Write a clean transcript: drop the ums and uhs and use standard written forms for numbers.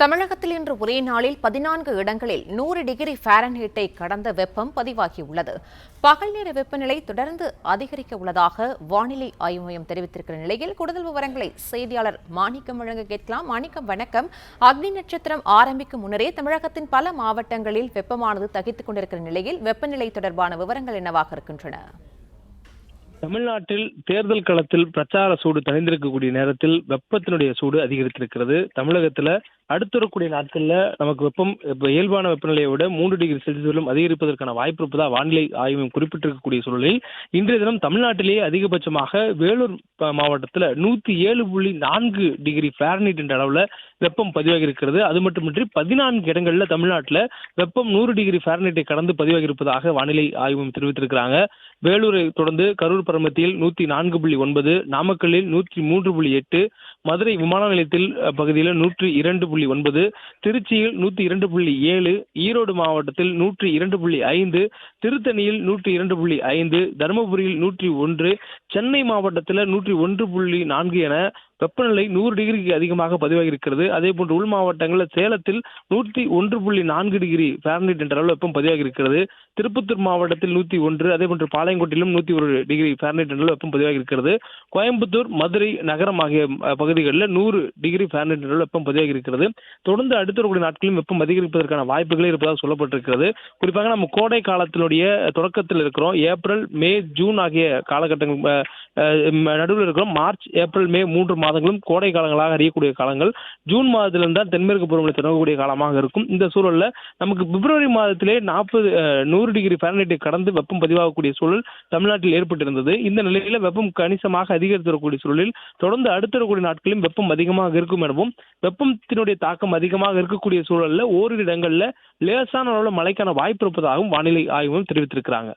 தமிழகத்தில் இன்று ஒரே நாளில் 14 இடங்களில் 100 டிகிரி ஃபாரன்ஹீட்டை கடந்த வெப்பம் பதிவாகியுள்ளது. பகல் நேர வெப்பநிலை தொடர்ந்து அதிகரிக்க உள்ளதாக வானிலை ஆய்வு மையம் தெரிவித்திருக்கிற நிலையில் கூடுதல் விவரங்களை செய்தியாளர் மாணிக்கம் வழங்க கேட்கலாம். மாணிக்கம், வணக்கம். அக்னி நட்சத்திரம் ஆரம்பிக்கும் முன்னரே தமிழகத்தின் பல மாவட்டங்களில் வெப்பமானது தகித்துக் கொண்டிருக்கிற நிலையில் வெப்பநிலை தொடர்பான விவரங்கள் என்னவாக இருக்கின்றன? தமிழ்நாட்டில் தேர்தல் களத்தில் பிரச்சார சூடு தணிந்திருக்கக்கூடிய நேரத்தில் வெப்பத்தினுடைய சூடு அதிகரித்திருக்கிறது. தமிழகத்துல அடுத்து வரக்கூடிய நாட்கள்ல நமக்கு வெப்பம் இயல்பான வெப்பநிலையை விட 3 டிகிரி செல்சியஸிலும் அதிகரிப்பதற்கான வாய்ப்பு இருப்பதா வானிலை ஆய்வு குறிப்பிட்டிருக்கக்கூடிய சூழலில் இன்றைய தினம் தமிழ்நாட்டிலேயே அதிகபட்சமாக வேலூர் மாவட்டத்தில் 107.4 டிகிரி ஃபாரன்ஹீட் என்ற அளவுல வெப்பம் பதிவாகி இருக்கிறது. அது மட்டுமின்றி 14 இடங்கள்ல தமிழ்நாட்டில் வெப்பம் 100 டிகிரி ஃபாரன்ஹீட்டை கடந்து பதிவாகி இருப்பதாக வானிலை ஆய்வு தெரிவித்திருக்கிறாங்க. வேலூரை தொடர்ந்து கரூர் பரமத்தியில் 104.9, நாமக்கல்லில் 103.8, மதுரை விமான நிலையத்தில் பகுதியில் 102.9, திருச்சியில் 102.7, ஈரோடு மாவட்டத்தில் 102.5, திருத்தணியில் 102.5, தருமபுரியில் 101, சென்னை மாவட்டத்தில் 101.4 என வெப்பநிலை 100 டிகிரிக்கு அதிகமாக பதிவாகி இருக்கிறது. அதே போன்று உள் மாவட்டங்களில் சேலத்தில் 101.4 டிகிரி ஃபாரன்ஹீட் என்ற அளவில் வெப்பம் பதிவாகி இருக்கிறது. திருப்பத்தூர் மாவட்டத்தில் 101, அதே போன்று பாளையங்கோட்டிலும் 101 டிகிரி ஃபாரன்ஹீட் என்ற வெப்பம் பதிவாகி இருக்கிறது. கோயம்புத்தூர், மதுரை நகரம் ஆகிய பகுதிகளில் 100 டிகிரி ஃபாரன்ஹீட் என்ற வெப்பம் பதிவாகி இருக்கிறது. தொடர்ந்து அடுத்த வரக்கூடிய நாட்களிலும் வெப்பம் அதிகரிப்பதற்கான வாய்ப்புகளே இருப்பதாக சொல்லப்பட்டிருக்கிறது. குறிப்பாக நம்ம கோடை காலத்தினுடைய தொடக்கத்தில் இருக்கிறோம். ஏப்ரல், மே, ஜூன் ஆகிய காலகட்டங்கள் நடுவில் இருக்கிறோம். மார்ச், ஏப்ரல், மே 3 மாதங்களும் கோடை காலங்களாக அறியக்கூடிய காலங்கள். ஜூன் மாதத்திலிருந்து தான் தென்மேற்கு பருவமழை தொடங்கக்கூடிய காலமாக இருக்கும். இந்த சூழல்ல நமக்கு பிப்ரவரி மாதத்திலே 100 டிகிரி ஃபாரன்ஹீட்டை கடந்து வெப்பம் பதிவாகக்கூடிய சூழல் தமிழ்நாட்டில் ஏற்பட்டிருந்தது. இந்த நிலையில வெப்பம் கணிசமாக அதிகரித்து வரக்கூடிய சூழலில் தொடர்ந்து அடுத்த வரக்கூடிய நாட்களிலும் வெப்பம் அதிகமாக இருக்கும் எனவும், வெப்பத்தினுடைய தாக்கம் அதிகமாக இருக்கக்கூடிய சூழல்ல ஓரிரு இடங்கள்ல லேசான அளவில் மழைக்கான வாய்ப்பு இருப்பதாகவும் வானிலை ஆய்வும் தெரிவித்திருக்கிறாங்க.